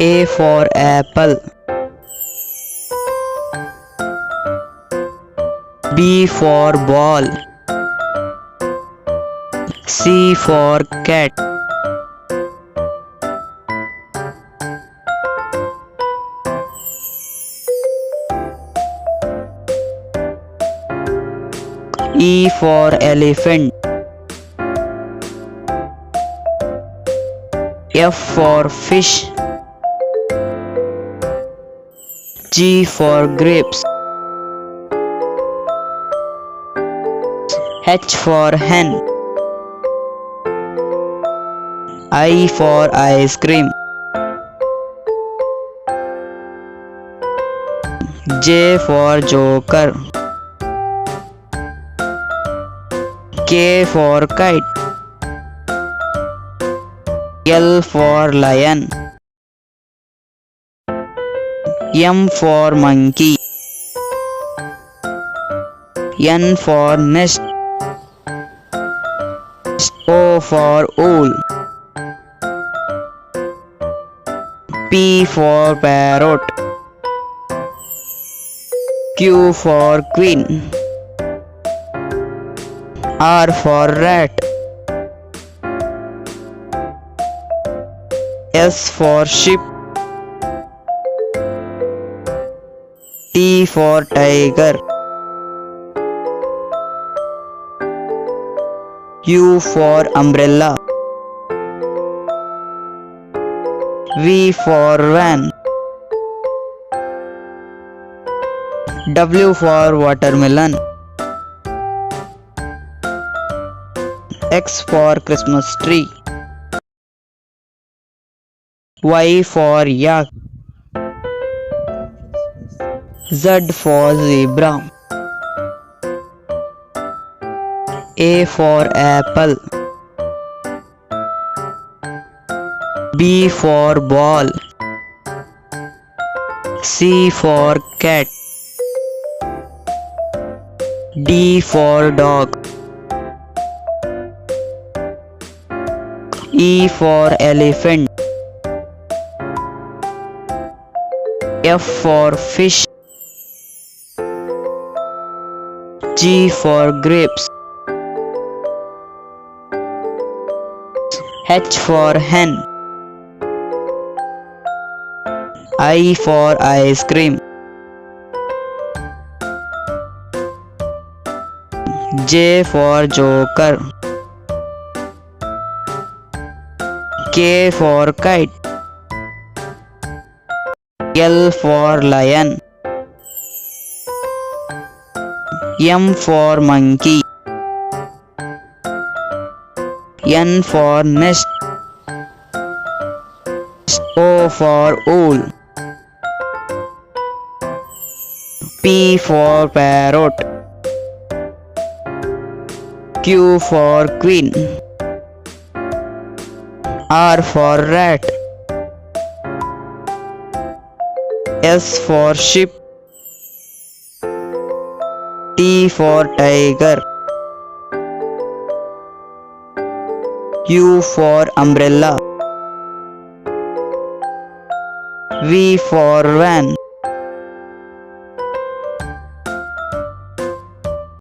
A for apple. B for ball. C for cat. E for elephant. F for fish. G for grapes. H for hen. I for ice cream. J for joker. K for kite. L for lion. M for monkey. N for nest. O for owl. P for parrot. Q for queen. R for rat. S for sheep. T for tiger. U for umbrella. V for van. W for watermelon. X for Christmas tree. Y for yak. Z for zebra. A for apple. B for ball. C for cat. D for dog. E for elephant. F for fish. G for grapes. H for hen. I for ice cream. J for joker. K for kite. L for lion. M for monkey. N for nest. O for owl. P for parrot. Q for queen. R for rat. S for sheep. T for tiger. U for umbrella. V for van.